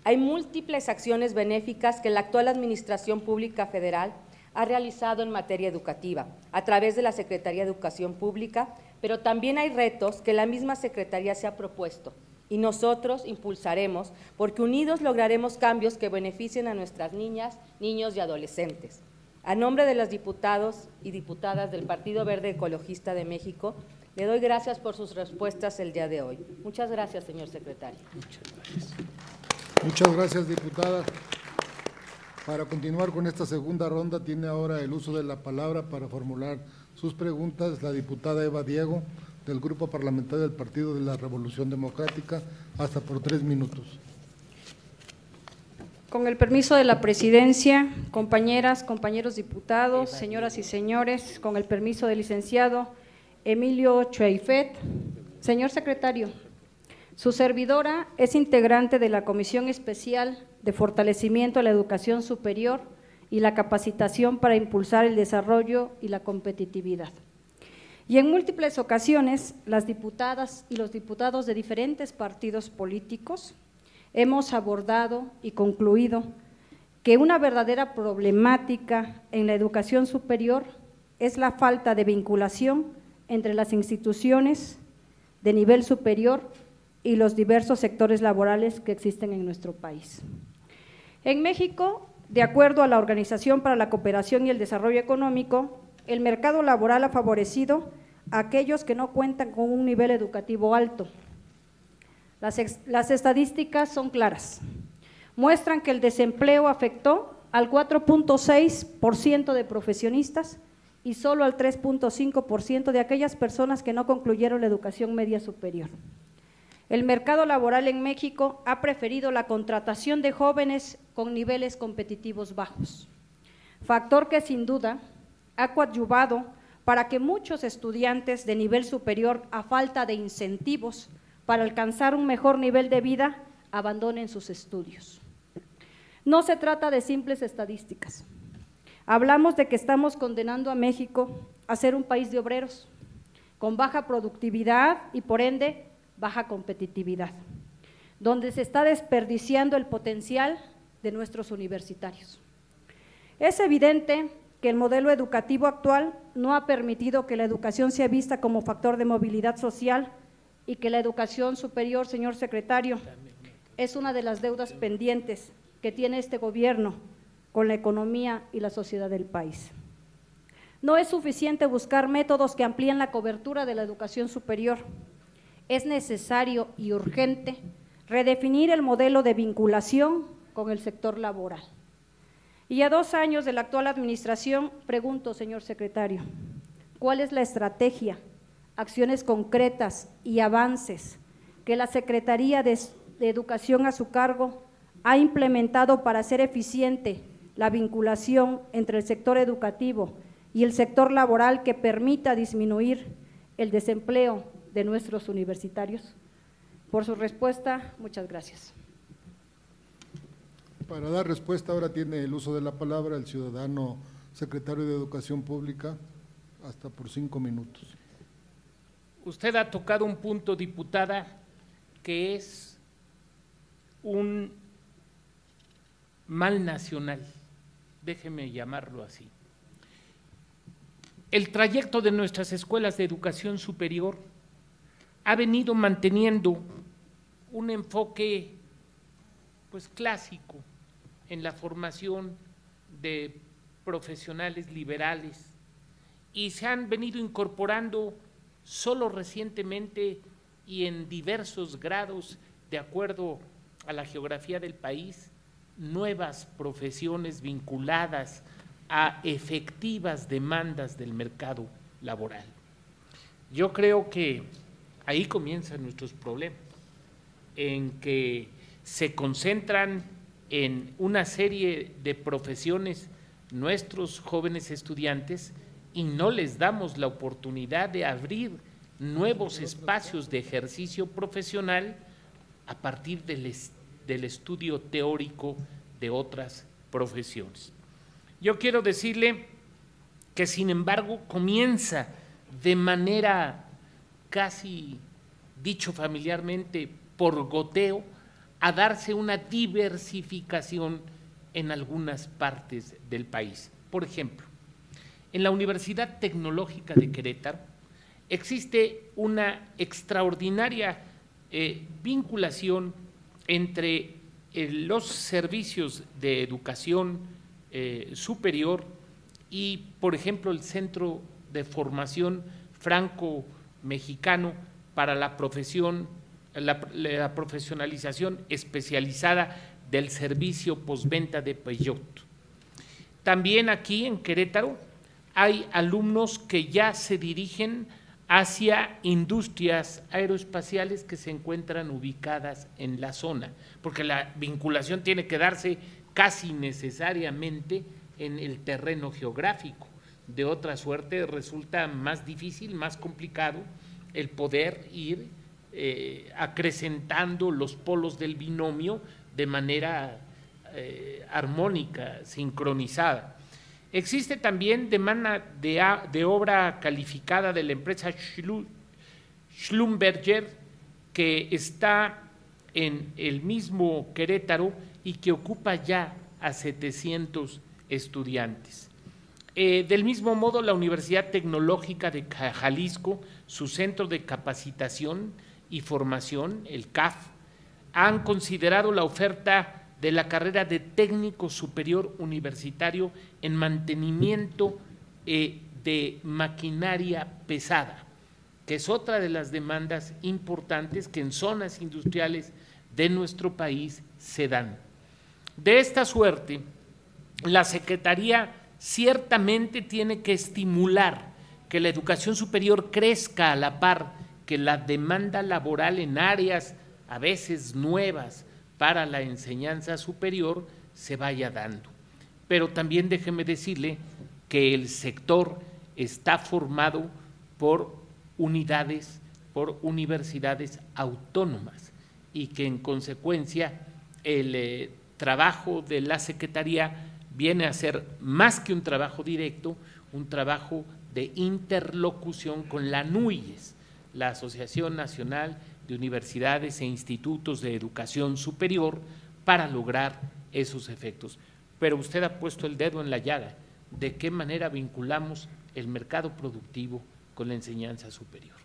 Hay múltiples acciones benéficas que la actual Administración Pública Federal ha realizado en materia educativa a través de la Secretaría de Educación Pública, pero también hay retos que la misma Secretaría se ha propuesto y nosotros impulsaremos porque unidos lograremos cambios que beneficien a nuestras niñas, niños y adolescentes. A nombre de los diputados y diputadas del Partido Verde Ecologista de México, le doy gracias por sus respuestas el día de hoy. Muchas gracias, señor secretario. Muchas gracias, diputada. Para continuar con esta segunda ronda, tiene ahora el uso de la palabra para formular sus preguntas la diputada Eva Diego, del Grupo Parlamentario del Partido de la Revolución Democrática, hasta por 3 minutos. Con el permiso de la Presidencia, compañeras, compañeros diputados, señoras y señores, con el permiso del licenciado Emilio Chaufet. Señor secretario, su servidora es integrante de la Comisión Especial de Fortalecimiento a la Educación Superior y la Capacitación para impulsar el desarrollo y la competitividad. Y en múltiples ocasiones, las diputadas y los diputados de diferentes partidos políticos hemos abordado y concluido que una verdadera problemática en la educación superior es la falta de vinculación entre las instituciones de nivel superior y los diversos sectores laborales que existen en nuestro país. En México, de acuerdo a la Organización para la Cooperación y el Desarrollo Económico, el mercado laboral ha favorecido a aquellos que no cuentan con un nivel educativo alto. Las estadísticas son claras. Muestran que el desempleo afectó al 4.6% de profesionistas y solo al 3.5% de aquellas personas que no concluyeron la educación media superior. El mercado laboral en México ha preferido la contratación de jóvenes con niveles competitivos bajos, factor que sin duda ha coadyuvado para que muchos estudiantes de nivel superior, a falta de incentivos para alcanzar un mejor nivel de vida, abandonen sus estudios. No se trata de simples estadísticas. Hablamos de que estamos condenando a México a ser un país de obreros, con baja productividad y por ende baja competitividad, donde se está desperdiciando el potencial de nuestros universitarios. Es evidente que el modelo educativo actual no ha permitido que la educación sea vista como factor de movilidad social y que la educación superior, señor secretario, es una de las deudas pendientes que tiene este gobierno con la economía y la sociedad del país. No es suficiente buscar métodos que amplíen la cobertura de la educación superior. Es necesario y urgente redefinir el modelo de vinculación con el sector laboral. Y a 2 años de la actual administración, pregunto, señor secretario, ¿cuál es la estrategia, acciones concretas y avances que la Secretaría de Educación a su cargo ha implementado para hacer eficiente la vinculación entre el sector educativo y el sector laboral que permita disminuir el desempleo de nuestros universitarios? Por su respuesta, muchas gracias. Para dar respuesta ahora tiene el uso de la palabra el ciudadano secretario de Educación Pública, hasta por 5 minutos. Usted ha tocado un punto, diputada, que es un mal nacional, déjeme llamarlo así. El trayecto de nuestras escuelas de educación superior ha venido manteniendo un enfoque pues clásico en la formación de profesionales liberales y se han venido incorporando solo recientemente y en diversos grados, de acuerdo a la geografía del país, nuevas profesiones vinculadas a efectivas demandas del mercado laboral. Yo creo que ahí comienzan nuestros problemas, en que se concentran en una serie de profesiones nuestros jóvenes estudiantes y no les damos la oportunidad de abrir nuevos espacios de ejercicio profesional a partir del estudio teórico de otras profesiones. Yo quiero decirle que, sin embargo, comienza de manera casi, dicho familiarmente, por goteo, a darse una diversificación en algunas partes del país. Por ejemplo, en la Universidad Tecnológica de Querétaro existe una extraordinaria vinculación entre los servicios de educación superior y, por ejemplo, el Centro de Formación Franco-Mexicano para la profesionalización especializada del servicio postventa de Peugeot. También aquí en Querétaro hay alumnos que ya se dirigen hacia industrias aeroespaciales que se encuentran ubicadas en la zona, porque la vinculación tiene que darse casi necesariamente en el terreno geográfico. De otra suerte resulta más difícil, más complicado el poder ir acrecentando los polos del binomio de manera armónica, sincronizada. Existe también demanda de obra calificada de la empresa Schlumberger, que está en el mismo Querétaro y que ocupa ya a 700 estudiantes. Del mismo modo, la Universidad Tecnológica de Jalisco, su centro de capacitación y formación, el CAF, han considerado la oferta de la carrera de técnico superior universitario en mantenimiento de maquinaria pesada, que es otra de las demandas importantes que en zonas industriales de nuestro país se dan. De esta suerte, la Secretaría ciertamente tiene que estimular que la educación superior crezca a la par que la demanda laboral en áreas a veces nuevas para la enseñanza superior se vaya dando. Pero también déjeme decirle que el sector está formado por unidades, por universidades autónomas y que en consecuencia el trabajo de la Secretaría viene a ser más que un trabajo directo, un trabajo de interlocución con la ANUYES, la Asociación Nacional de Universidades e Institutos de Educación Superior, para lograr esos efectos. Pero usted ha puesto el dedo en la llaga. ¿De qué manera vinculamos el mercado productivo con la enseñanza superior?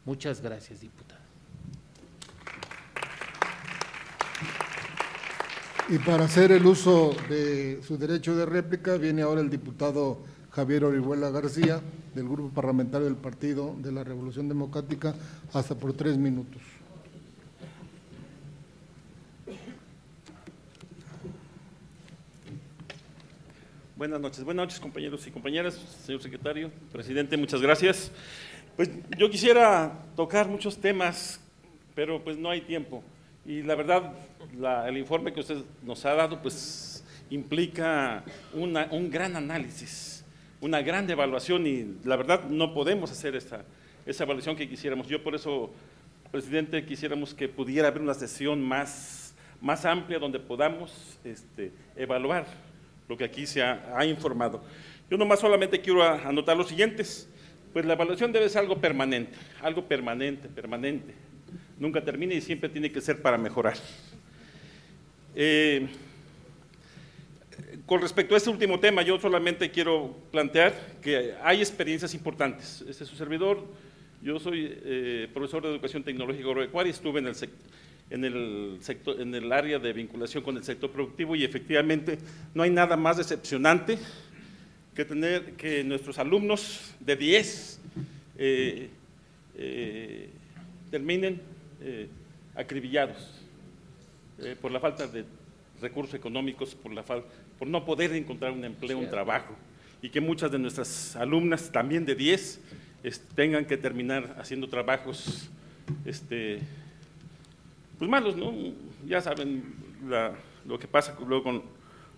Muchas gracias, diputada. Y para hacer el uso de su derecho de réplica, viene ahora el diputado Javier Orihuela García, del Grupo Parlamentario del Partido de la Revolución Democrática, hasta por 3 minutos. Buenas noches compañeros y compañeras, señor secretario, presidente, muchas gracias. Pues yo quisiera tocar muchos temas, pero pues no hay tiempo. Y la verdad, el informe que usted nos ha dado, pues implica un gran análisis, una gran evaluación, y la verdad no podemos hacer esa evaluación que quisiéramos. Yo por eso, presidente, quisiéramos que pudiera haber una sesión más amplia donde podamos evaluar lo que aquí se ha informado. Yo nomás solamente quiero anotar los siguientes. Pues la evaluación debe ser algo permanente, permanente. Nunca termina y siempre tiene que ser para mejorar. Con respecto a este último tema, yo solamente quiero plantear que hay experiencias importantes. Su servidor, yo soy profesor de Educación Tecnológica Agropecuaria, estuve en el área de vinculación con el sector productivo, y efectivamente no hay nada más decepcionante que tener que nuestros alumnos de 10 terminen acribillados por la falta de recursos económicos, por no poder encontrar un empleo, un trabajo, y que muchas de nuestras alumnas, también de 10, tengan que terminar haciendo trabajos pues malos, ¿no? Ya saben lo que pasa luego con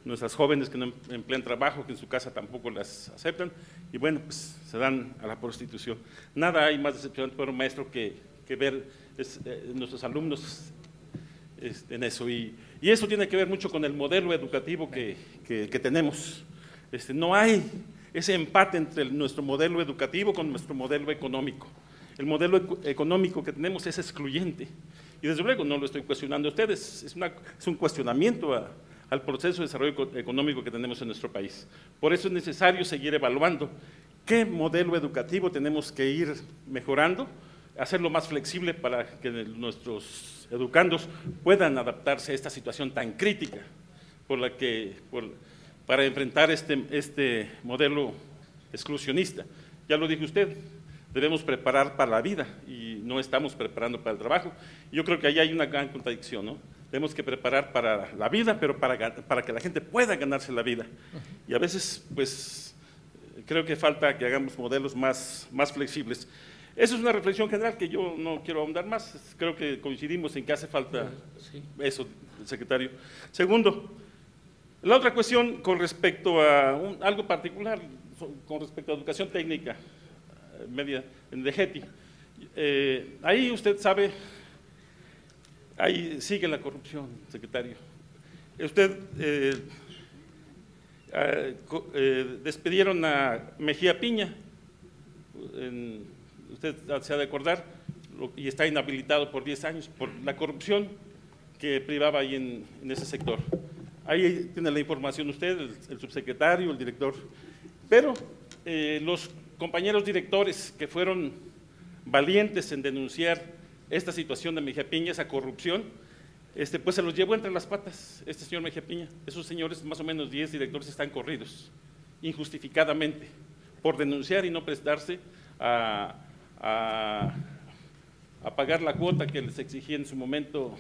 nuestras jóvenes que no emplean trabajo, que en su casa tampoco las aceptan, y bueno, pues se dan a la prostitución. Nada hay más decepcionante para un maestro que ver nuestros alumnos en eso, y eso tiene que ver mucho con el modelo educativo que tenemos. No hay ese empate entre nuestro modelo educativo con nuestro modelo económico. El modelo económico que tenemos es excluyente, y desde luego no lo estoy cuestionando a ustedes, es un cuestionamiento al proceso de desarrollo económico que tenemos en nuestro país. Por eso es necesario seguir evaluando qué modelo educativo tenemos que ir mejorando, hacerlo más flexible para que nuestros educandos puedan adaptarse a esta situación tan crítica para enfrentar este modelo exclusionista. Ya lo dijo usted, debemos preparar para la vida y no estamos preparando para el trabajo. Yo creo que ahí hay una gran contradicción, ¿no? Tenemos que preparar para la vida, pero para que la gente pueda ganarse la vida. Y a veces, pues, creo que falta que hagamos modelos más flexibles. Esa es una reflexión general que yo no quiero ahondar más. Creo que coincidimos en que hace falta eso, secretario. Segundo, la otra cuestión con respecto a algo particular, con respecto a educación técnica media en DGETI. Ahí usted sabe, ahí sigue la corrupción, secretario. Usted despidieron a Mejía Piña, usted se ha de acordar, y está inhabilitado por 10 años por la corrupción que privaba ahí en ese sector. Ahí tiene la información usted, el subsecretario, el director. Pero los compañeros directores que fueron valientes en denunciar esta situación de Mejía Piña, esa corrupción, pues se los llevó entre las patas este señor Mejía Piña. Esos señores, más o menos 10 directores, están corridos injustificadamente por denunciar y no prestarse a pagar la cuota que les exigía en su momento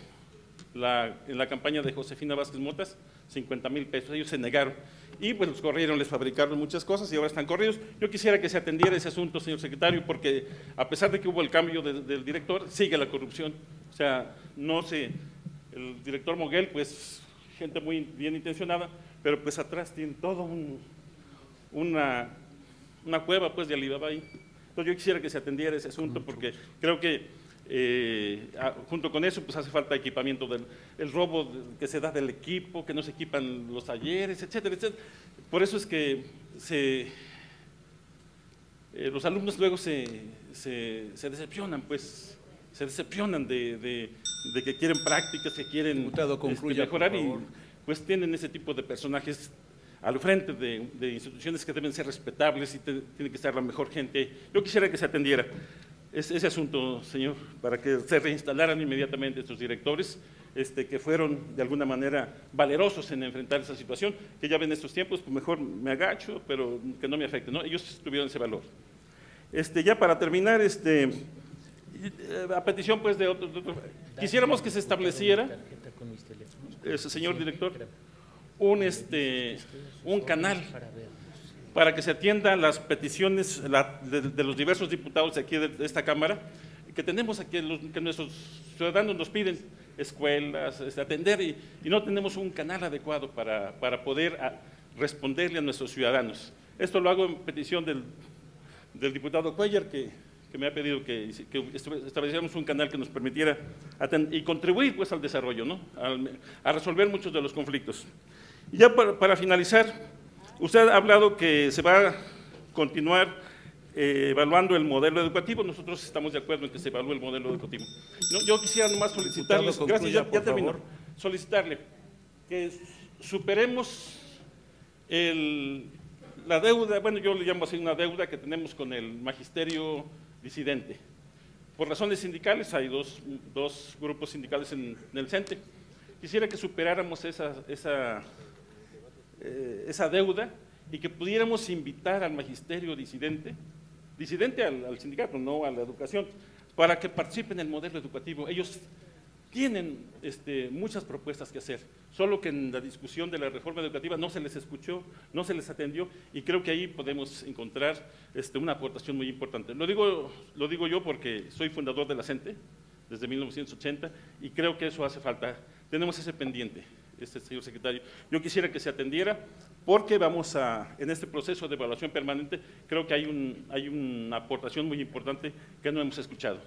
en la campaña de Josefina Vázquez Motas, 50,000 pesos. Ellos se negaron y pues los corrieron, les fabricaron muchas cosas y ahora están corridos. Yo quisiera que se atendiera ese asunto, señor secretario, porque a pesar de que hubo el cambio del director, sigue la corrupción. O sea, el director Moguel, pues gente muy bien intencionada, pero pues atrás tiene todo una cueva pues de Alibaba ahí. Entonces yo quisiera que se atendiera ese asunto, porque creo que junto con eso pues hace falta equipamiento, el robo que se da del equipo, que no se equipan los talleres, etcétera, etcétera. Por eso es que los alumnos luego se decepcionan, pues se decepcionan de que quieren prácticas, que quieren mejorar, y pues tienen ese tipo de personajes al frente de instituciones que deben ser respetables y tiene que estar la mejor gente. Yo quisiera que se atendiera. ese asunto, señor, para que se reinstalaran inmediatamente estos directores, que fueron de alguna manera valerosos en enfrentar esa situación, que ya ven estos tiempos, pues mejor me agacho, pero que no me afecte, ¿no? Ellos tuvieron ese valor. Ya para terminar, a petición pues de otros, quisiéramos que se estableciera, señor director, un canal para que se atiendan las peticiones de los diversos diputados de aquí de esta Cámara, que tenemos aquí, que nuestros ciudadanos nos piden escuelas, atender, y no tenemos un canal adecuado para poder responderle a nuestros ciudadanos. Esto lo hago en petición del diputado Cuellar, que me ha pedido que estableciéramos un canal que nos permitiera y contribuir pues al desarrollo, ¿no? A resolver muchos de los conflictos. Y ya para finalizar, usted ha hablado que se va a continuar evaluando el modelo educativo. Nosotros estamos de acuerdo en que se evalúe el modelo educativo. Yo quisiera nomás solicitarles, gracias, ya termino, solicitarle que superemos la deuda, bueno, yo le llamo así una deuda que tenemos con el magisterio disidente. Por razones sindicales, hay dos grupos sindicales en el CENTE. Quisiera que superáramos esa deuda y que pudiéramos invitar al magisterio disidente al sindicato, no a la educación, para que participen en el modelo educativo. Ellos tienen muchas propuestas que hacer, solo que en la discusión de la reforma educativa no se les escuchó, no se les atendió, y creo que ahí podemos encontrar una aportación muy importante. Lo digo yo porque soy fundador de la CENTE desde 1980 y creo que eso hace falta. Tenemos ese pendiente, señor secretario. Yo quisiera que se atendiera porque en este proceso de evaluación permanente, creo que hay una aportación muy importante que no hemos escuchado.